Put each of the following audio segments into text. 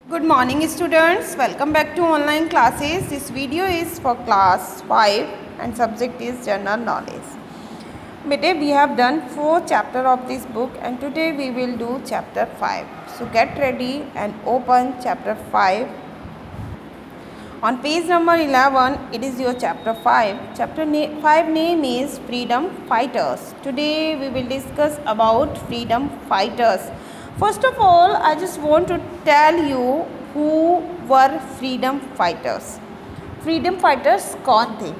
Good morning students, welcome back to online classes. This video is for class 5 and subject is general knowledge. Bete, we have done 4 chapter of this book and today we will do chapter 5. So get ready and open chapter 5. On page number 11, it is your chapter 5. Chapter 5 name is Freedom Fighters. Today we will discuss about freedom fighters. First of all, I just want to tell you who were freedom fighters. Freedom fighters कौन थे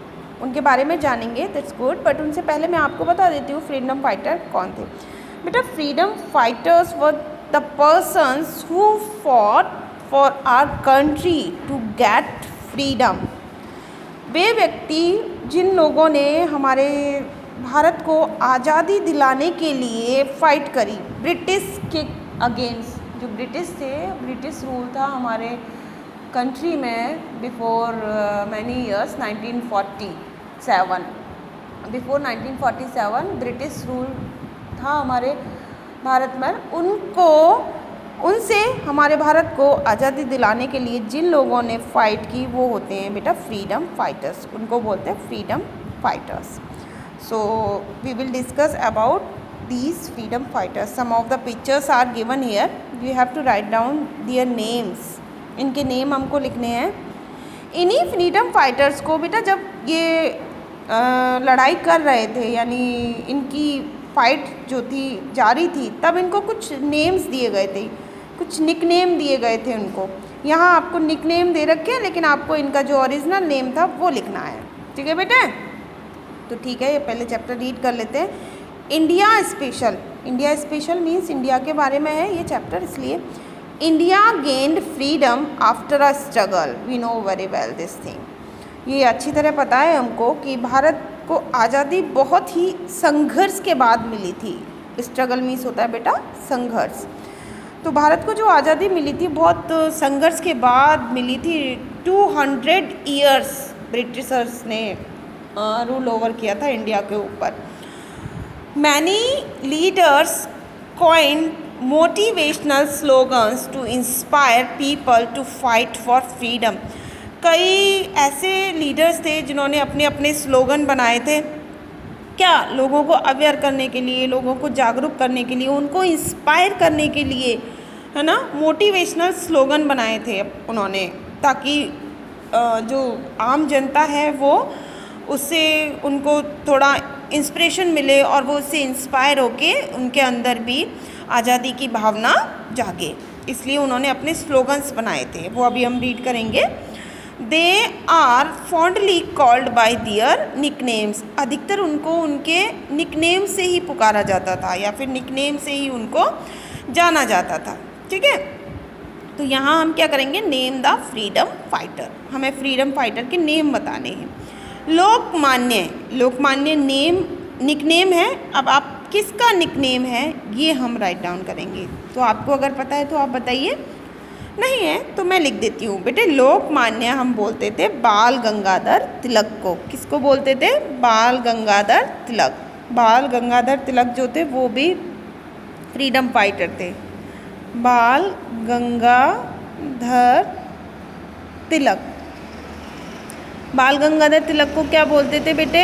उनके बारे में जानेंगे, that's good. But उनसे पहले मैं आपको बता देती हूँ फ्रीडम फाइटर कौन थे. बेटा, freedom fighters were the persons who fought for our country to get freedom. वे व्यक्ति जिन लोगों ने हमारे भारत को आज़ादी दिलाने के लिए फ़ाइट करी ब्रिटिश के अगेंस्ट. जो ब्रिटिश थे, ब्रिटिश रूल था हमारे कंट्री में before many years 1947. Before 1947 British rule था हमारे भारत में. उनसे हमारे भारत को आज़ादी दिलाने के लिए जिन लोगों ने फ़ाइट की वो होते हैं बेटा फ्रीडम फाइटर्स. उनको बोलते हैं freedom fighters. So we will discuss about these freedom fighters. Some of the pictures are given here. You have to write down their names. इनके नेम हमको लिखने हैं. इन्हीं फ्रीडम फाइटर्स को बेटा जब ये लड़ाई कर रहे थे, यानी इनकी फ़ाइट जो थी जारी थी, तब इनको कुछ नेम्स दिए गए थे, कुछ निक नेम दिए गए थे उनको. यहाँ आपको निक नेम दे रखे हैं लेकिन आपको इनका जो ओरिजिनल नेम था वो लिखना है. ठीक है बेटा, तो ठीक है, ये पहले चैप्टर रीड कर लेते हैं. India special. India special means India के बारे में है ये चैप्टर, इसलिए India gained freedom after a struggle. We know very well this thing. ये अच्छी तरह पता है हमको कि भारत को आज़ादी बहुत ही संघर्ष के बाद मिली थी. स्ट्रगल मीन्स होता है बेटा संघर्ष. तो भारत को जो आज़ादी मिली थी बहुत संघर्ष के बाद मिली थी. 200 ईयर्स ब्रिटिशर्स ने रूल ओवर किया था इंडिया के ऊपर. Many leaders coined motivational slogans to inspire people to fight for freedom. कई ऐसे लीडर्स थे जिन्होंने अपने अपने स्लोगन बनाए थे, क्या लोगों को अवेयर करने के लिए, लोगों को जागरूक करने के लिए, उनको इंस्पायर करने के लिए, है ना. मोटिवेशनल स्लोगन बनाए थे उन्होंने, ताकि जो आम जनता है वो उससे उनको थोड़ा इंस्पिरेशन मिले और वो उससे इंस्पायर होके उनके अंदर भी आज़ादी की भावना जागे. इसलिए उन्होंने अपने स्लोगन्स बनाए थे, वो अभी हम रीड करेंगे. They are fondly called by their nicknames. अधिकतर उनको उनके निकनेम से ही पुकारा जाता था या फिर निकनेम से ही उनको जाना जाता था. ठीक है, तो यहाँ हम क्या करेंगे, नेम द फ्रीडम फाइटर. हमें फ्रीडम फाइटर के नेम बताने हैं. लोकमान्य. लोकमान्य नेम निकनेम है. अब आप किसका निकनेम है ये हम राइट डाउन करेंगे. तो आपको अगर पता है तो आप बताइए, नहीं है तो मैं लिख देती हूँ. बेटे, लोकमान्य हम बोलते थे बाल गंगाधर तिलक को. किसको बोलते थे? बाल गंगाधर तिलक. बाल गंगाधर तिलक जो थे वो भी फ्रीडम फाइटर थे. बाल गंगाधर तिलक. बाल गंगाधर तिलक को क्या बोलते थे बेटे?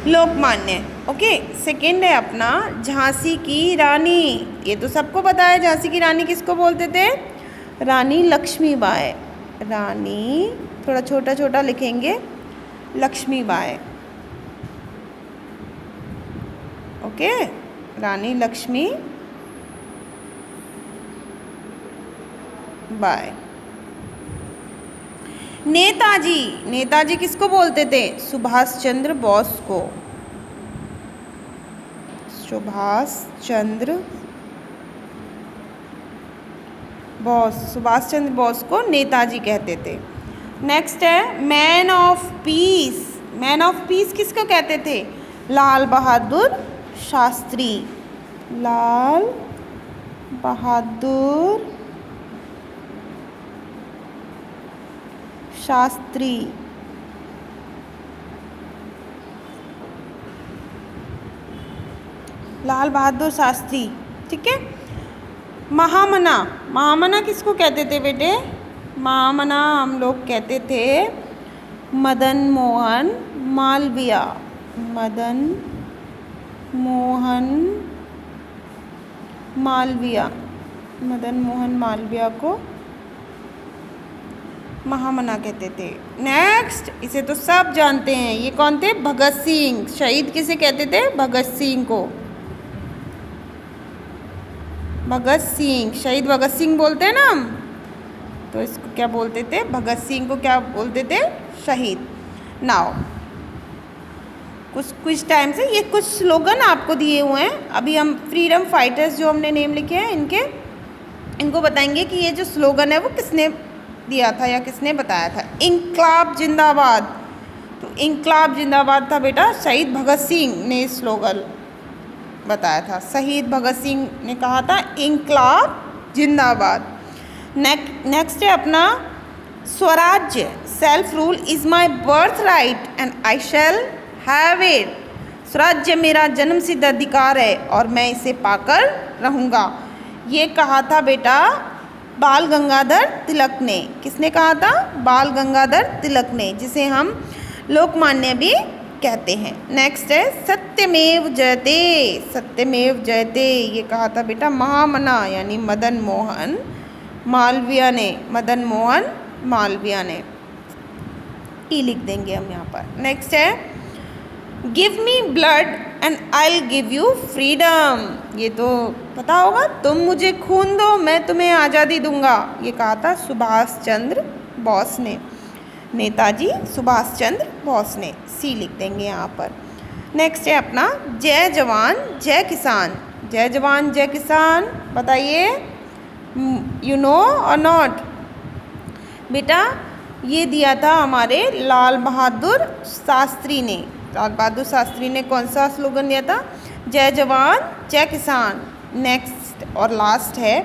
लोकमान्य. ओके. सेकंड है अपना झांसी की रानी. ये तो सबको पता है, झांसी की रानी किसको बोलते थे? रानी लक्ष्मीबाई. रानी थोड़ा छोटा छोटा लिखेंगे, लक्ष्मीबाई. ओके, रानी लक्ष्मी बाय. नेताजी. नेताजी किसको बोलते थे? सुभाष चंद्र बोस को. सुभाष चंद्र बोस. सुभाष चंद्र बोस को नेताजी कहते थे. नेक्स्ट है man of peace. Man of peace किसको कहते थे? लाल बहादुर शास्त्री. लाल बहादुर शास्त्री. लाल बहादुर शास्त्री. ठीक है. महामना. महामना किसको कहते थे बेटे? महामना हम लोग कहते थे मदन मोहन मालवीय। मदन मोहन मालवीय, मदन मोहन मालवीय को महामना कहते थे। नेक्स्ट, इसे तो सब जानते हैं, ये कौन थे? भगत सिंह। शहीद किसे कहते थे? भगत सिंह को। भगत सिंह, शहीद भगत सिंह बोलते हैं ना हम, तो इसको क्या बोलते थे? भगत सिंह को क्या बोलते थे? शहीद। नाउ कुछ टाइम से ये कुछ स्लोगन आपको दिए हुए हैं। अभी हम फ्रीडम फाइटर्स जो हमने नेम लिखे हैं इनको बताएंगे कि ये जो स्लोगन है वो किसने दिया था या किसने बताया था। इंकलाब जिंदाबाद, तो इंकलाब जिंदाबाद था बेटा शहीद भगत सिंह ने स्लोगन बताया था। शहीद भगत सिंह ने कहा था इंकलाब जिंदाबाद। नेक्स्ट है अपना स्वराज्य, self rule is my birth right and I shall have it. स्वराज्य मेरा जन्म सिद्ध अधिकार है और मैं इसे पाकर रहूँगा। ये कहा था बेटा बाल गंगाधर तिलक ने। किसने कहा था? बाल गंगाधर तिलक ने, जिसे हम लोकमान्य भी कहते हैं। नेक्स्ट है सत्यमेव जयते। सत्यमेव जयते ये कहा था बेटा महामना यानी मदन मोहन मालवीय ने। मदन मोहन मालवीय ने। ई लिख देंगे हम यहाँ पर। नेक्स्ट है give me blood and I give you freedom. ये तो पता होगा, तुम मुझे खून दो मैं तुम्हें आज़ादी दूंगा। ये कहा था सुभाष चंद्र बोस ने। नेताजी सुभाष चंद्र बोस ने। सी लिख देंगे यहाँ पर। नेक्स्ट है अपना जय जवान जय किसान। जय जवान जय किसान बताइए, यू नो और नॉट? बेटा ये दिया था हमारे लाल बहादुर शास्त्री ने। लाल बहादुर शास्त्री ने कौन सा स्लोगन दिया था? जय जवान जय किसान। नेक्स्ट और लास्ट है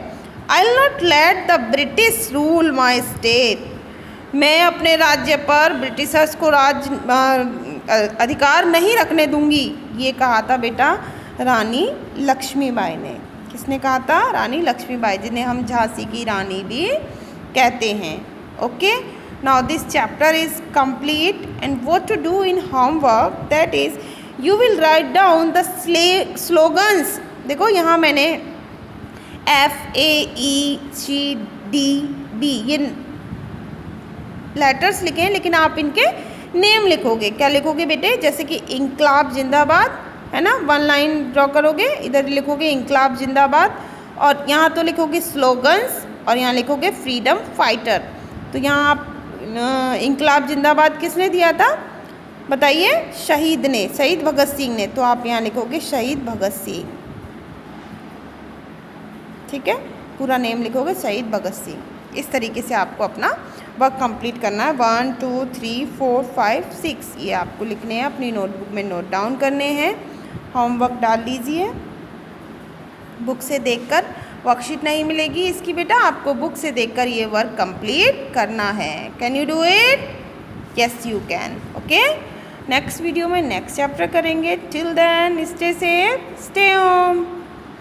I will not let the British rule my state. मैं अपने राज्य पर ब्रिटिशर्स को अधिकार नहीं रखने दूंगी। ये कहा था बेटा रानी लक्ष्मीबाई ने। किसने कहा था? रानी लक्ष्मीबाई, जिन्हें हम झांसी की रानी भी कहते हैं। Okay, now this chapter is complete and what to do in homework, that is you will write down the slogans। देखो यहाँ मैंने FAECDB ये लेटर्स लिखे हैं, लेकिन आप इनके नेम लिखोगे। क्या लिखोगे बेटे? जैसे कि इंकलाब जिंदाबाद है ना, वन लाइन ड्रॉ करोगे, इधर लिखोगे इंकलाब जिंदाबाद और यहाँ तो लिखोगे स्लोगन्स और यहाँ लिखोगे फ्रीडम फाइटर। तो यहाँ आप इंकलाब जिंदाबाद किसने दिया था बताइए? शहीद ने, शहीद भगत सिंह ने। तो आप यहाँ लिखोगे शहीद भगत सिंह। ठीक है, पूरा नेम लिखोगे शहीद भगत सिंह। इस तरीके से आपको अपना वर्क कंप्लीट करना है। 1 2 3 4 5 6 ये आपको लिखने हैं, अपनी नोटबुक में नोट डाउन करने हैं। होमवर्क डाल लीजिए बुक से देखकर। वर्कशीट नहीं मिलेगी इसकी बेटा, आपको बुक से देखकर ये वर्क कंप्लीट करना है। Can you do it? Yes you can. Okay, next video में नेक्स्ट चैप्टर करेंगे। Till then stay safe, stay home.